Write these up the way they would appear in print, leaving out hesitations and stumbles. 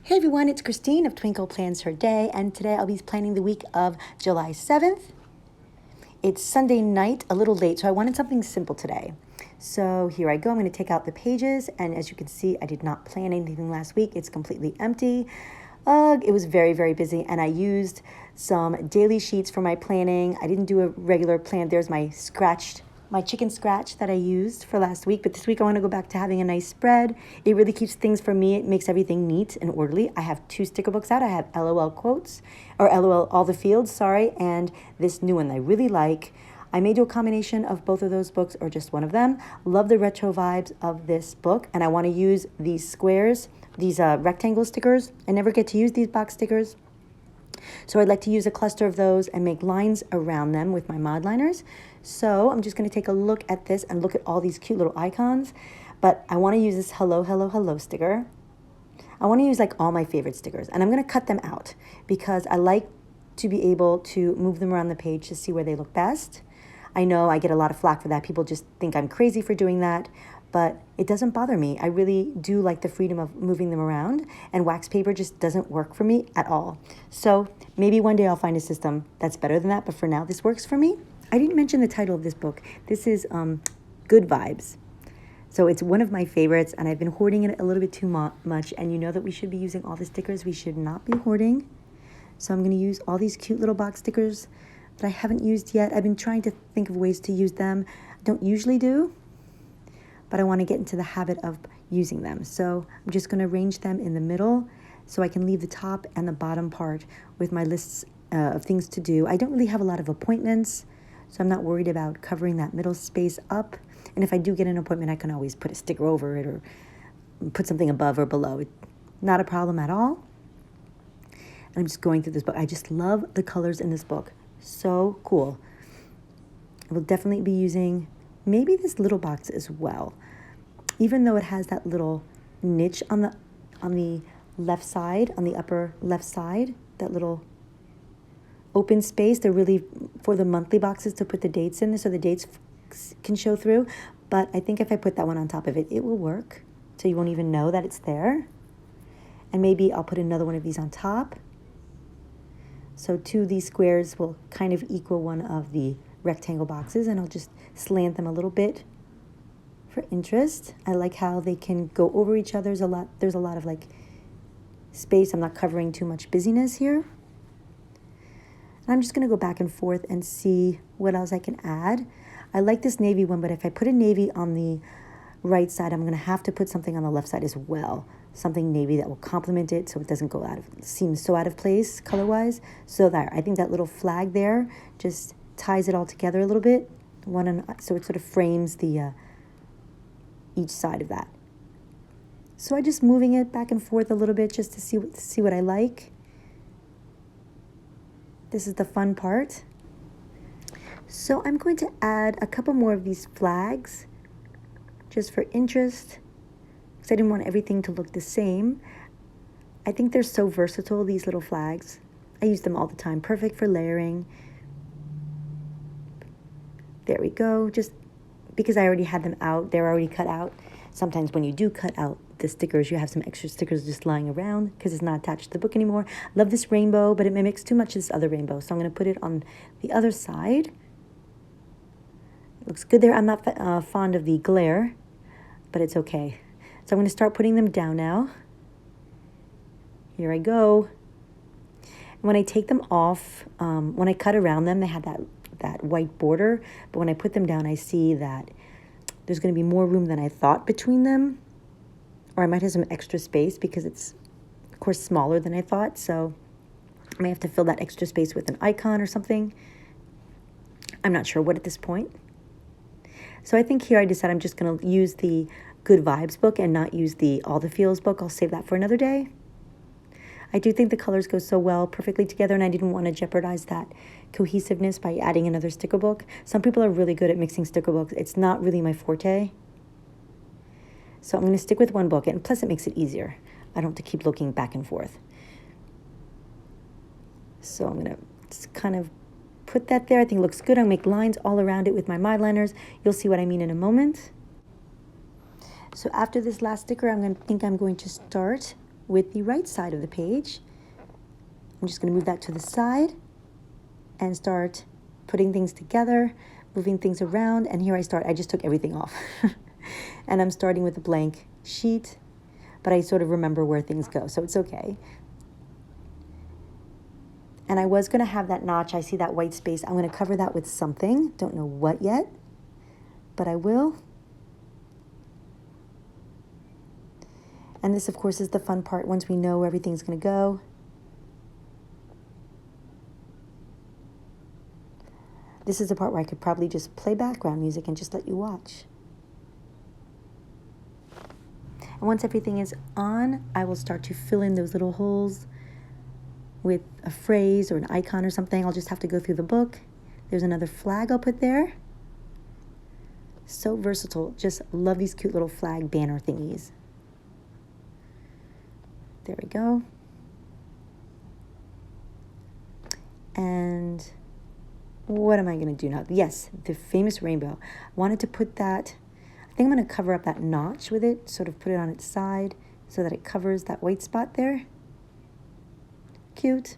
Hey everyone, it's Christine of Twinkle Plans Her Day, and today I'll be planning the week of July 7th. It's Sunday night, a little late, so I wanted something simple today. So here I go. I'm going to take out the pages, and as you can see, I did not plan anything last week. It's completely empty. It was very, very busy, and I used some daily sheets for my planning. I didn't do a regular plan. There's my chicken scratch that I used for last week, but this week I want to go back to having a nice spread. It really keeps things for me. It makes everything neat and orderly. I have 2 sticker books out. I have LOL quotes, or LOL all the fields, sorry, and this new one that I really like. I may do a combination of both of those books or just one of them. Love the retro vibes of this book, and I want to use these squares, these rectangle stickers. I never get to use these box stickers. So I'd like to use a cluster of those and make lines around them with my mod liners. So I'm just going to take a look at this and look at all these cute little icons. But I want to use this hello, hello, hello sticker. I want to use like all my favorite stickers. And I'm going to cut them out because I like to be able to move them around the page to see where they look best. I know I get a lot of flack for that. People just think I'm crazy for doing that. But it doesn't bother me. I really do like the freedom of moving them around, and wax paper just doesn't work for me at all. So maybe one day I'll find a system that's better than that, but for now this works for me. I didn't mention the title of this book. This is Good Vibes. So it's one of my favorites, and I've been hoarding it a little bit too much, and you know that we should be using all the stickers. We should not be hoarding. So I'm going to use all these cute little box stickers that I haven't used yet. I've been trying to think of ways to use them. I don't usually do, but I want to get into the habit of using them. So I'm just going to arrange them in the middle so I can leave the top and the bottom part with my lists of things to do. I don't really have a lot of appointments, so I'm not worried about covering that middle space up. And if I do get an appointment, I can always put a sticker over it or put something above or below. Not a problem at all. And I'm just going through this book. I just love the colors in this book. So cool. I will definitely be using maybe this little box as well, even though it has that little niche on the left side, on the upper left side, that little open space. They're really for the monthly boxes to put the dates in there so the dates can show through. But I think if I put that one on top of it, it will work, so you won't even know that it's there. And maybe I'll put another one of these on top. So 2 of these squares will kind of equal one of the rectangle boxes, and I'll just slant them a little bit for interest. I like how they can go over each other. There's a lot of like space. I'm not covering too much busyness here. And I'm just going to go back and forth and see what else I can add. I like this navy one, but if I put a navy on the right side, I'm going to have to put something on the left side as well. Something navy that will complement it so it doesn't seem so out of place color-wise. So there, I think that little flag there just ties it all together a little bit. So it sort of frames the each side of that. So I'm just moving it back and forth a little bit just to see what I like. This is the fun part. So I'm going to add a couple more of these flags just for interest, because I didn't want everything to look the same. I think they're so versatile, these little flags. I use them all the time. Perfect for layering. There we go. Just because I already had them out, they're already cut out. Sometimes when you do cut out the stickers, you have some extra stickers just lying around because it's not attached to the book anymore. Love this rainbow, but it mimics too much this other rainbow. So I'm going to put it on the other side. It looks good there. I'm not fond of the glare, but it's okay. So I'm going to start putting them down now. Here I go. When I take them off, when I cut around them, they had that white border, but when I put them down, I see that there's going to be more room than I thought between them, or I might have some extra space because it's, of course, smaller than I thought, so I may have to fill that extra space with an icon or something. I'm not sure what at this point. So I think here I decided I'm just going to use the Good Vibes book and not use the All the Feels book. I'll save that for another day. I do think the colors go so well, perfectly together, and I didn't want to jeopardize that cohesiveness by adding another sticker book. Some people are really good at mixing sticker books. It's not really my forte. So I'm going to stick with one book, and plus it makes it easier. I don't have to keep looking back and forth. So I'm going to just kind of put that there. I think it looks good. I'll make lines all around it with my mod liners. You'll see what I mean in a moment. So after this last sticker, I'm going to start with the right side of the page. I'm just going to move that to the side and start putting things together, moving things around. And here I just took everything off. And I'm starting with a blank sheet, but I sort of remember where things go, so it's okay. And I was going to have that notch. I see that white space. I'm going to cover that with something. Don't know what yet, but I will. And this, of course, is the fun part once we know where everything's going to go. This is the part where I could probably just play background music and just let you watch. And once everything is on, I will start to fill in those little holes with a phrase or an icon or something. I'll just have to go through the book. There's another flag I'll put there. So versatile. Just love these cute little flag banner thingies. There we go. And what am I going to do now? Yes, the famous rainbow. I wanted to put that, I think I'm going to cover up that notch with it, sort of put it on its side so that it covers that white spot there. Cute.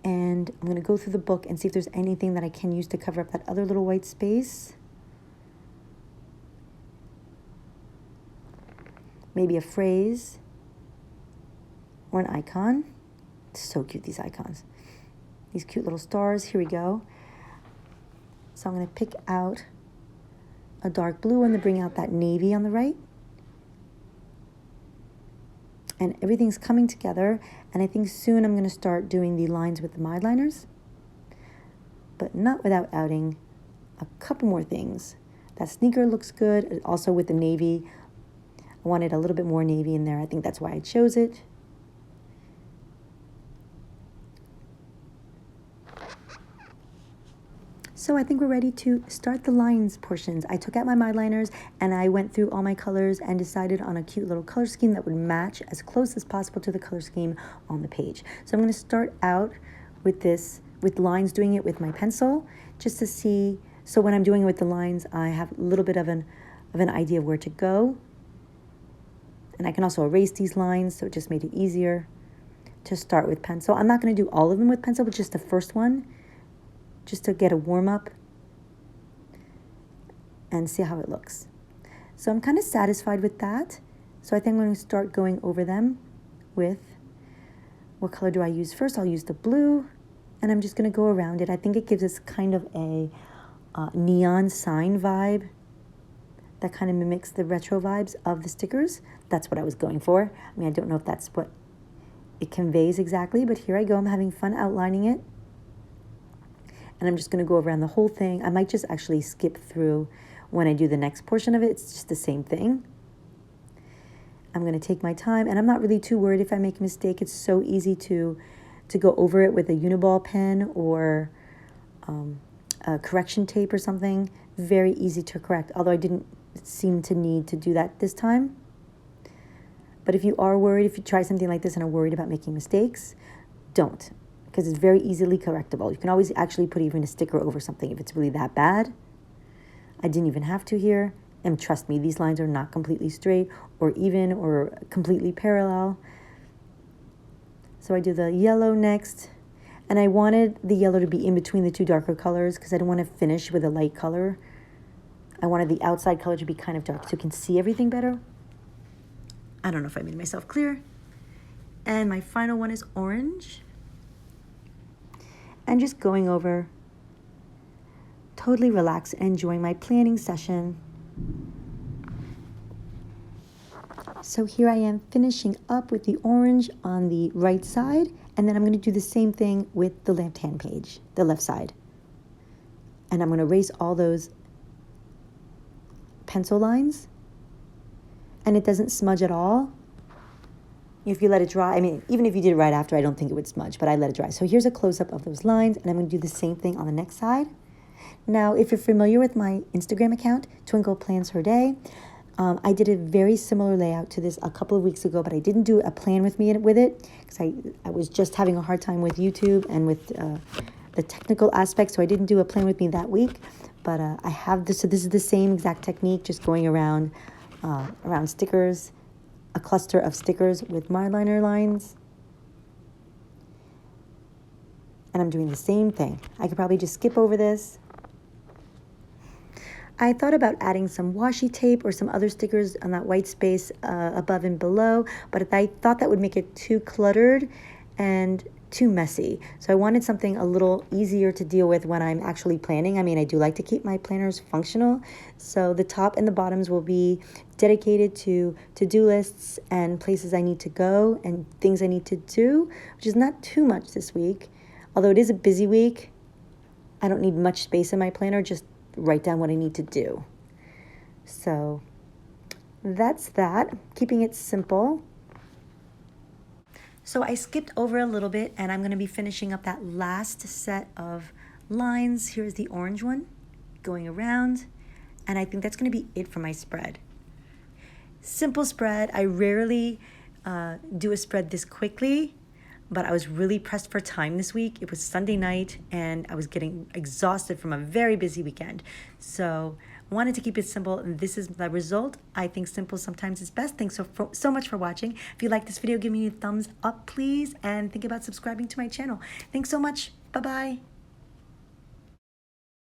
And I'm going to go through the book and see if there's anything that I can use to cover up that other little white space. Maybe a phrase or an icon. So cute, these icons. These cute little stars. Here we go. So I'm going to pick out a dark blue one to bring out that navy on the right. And everything's coming together. And I think soon I'm going to start doing the lines with the mideliners. But not without outing a couple more things. That sneaker looks good. Also with the navy. I wanted a little bit more navy in there. I think that's why I chose it. So I think we're ready to start the lines portions. I took out my mideliners and I went through all my colors and decided on a cute little color scheme that would match as close as possible to the color scheme on the page. So I'm going to start out with this, with lines, doing it with my pencil, just to see. So when I'm doing it with the lines, I have a little bit of an idea of where to go. And I can also erase these lines, so it just made it easier to start with pencil. I'm not going to do all of them with pencil, but just the first one, just to get a warm-up and see how it looks. So I'm kind of satisfied with that. So I think I'm going to start going over them with, what color do I use first? I'll use the blue, and I'm just going to go around it. I think it gives us kind of a neon sign vibe that kind of mimics the retro vibes of the stickers. That's what I was going for. I mean, I don't know if that's what it conveys exactly, but here I go. I'm having fun outlining it. And I'm just going to go around the whole thing. I might just actually skip through when I do the next portion of it. It's just the same thing. I'm going to take my time, and I'm not really too worried if I make a mistake. It's so easy to go over it with a Uniball pen or a correction tape or something. Very easy to correct, although I didn't seem to need to do that this time. But if you are worried, if you try something like this and are worried about making mistakes, don't. Because it's very easily correctable. You can always actually put even a sticker over something if it's really that bad. I didn't even have to here. And trust me, these lines are not completely straight or even or completely parallel. So I do the yellow next. And I wanted the yellow to be in between the two darker colors because I didn't want to finish with a light color. I wanted the outside color to be kind of dark so you can see everything better. I don't know if I made myself clear. And my final one is orange. And just going over, totally relaxed and enjoying my planning session. So here I am finishing up with the orange on the right side, and then I'm going to do the same thing with the left-hand page, the left side. And I'm going to erase all those pencil lines, and it doesn't smudge at all. If you let it dry, I mean, even if you did it right after, I don't think it would smudge, but I let it dry. So here's a close-up of those lines, and I'm going to do the same thing on the next side. Now, if you're familiar with my Instagram account, Twinkle Plans Her Day, I did a very similar layout to this a couple of weeks ago, but I didn't do a plan with it because I was just having a hard time with YouTube and with the technical aspects, so I didn't do a plan with me that week. But I have this, so this is the same exact technique, just going around stickers a cluster of stickers with my liner lines. And I'm doing the same thing. I could probably just skip over this. I thought about adding some washi tape or some other stickers on that white space above and below, but I thought that would make it too cluttered and too messy. So I wanted something a little easier to deal with when I'm actually planning. I mean, I do like to keep my planners functional. So the top and the bottoms will be dedicated to to-do lists and places I need to go and things I need to do, which is not too much this week. Although it is a busy week, I don't need much space in my planner, just write down what I need to do. So that's that, keeping it simple. So I skipped over a little bit and I'm going to be finishing up that last set of lines. Here's the orange one going around, and I think that's going to be it for my spread. Simple spread. I rarely do a spread this quickly, but I was really pressed for time this week. It was Sunday night and I was getting exhausted from a very busy weekend. So I wanted to keep it simple, and this is the result. I think simple sometimes is best. Thanks so much for watching. If you like this video, give me a thumbs up, please, and think about subscribing to my channel. Thanks so much. Bye-bye.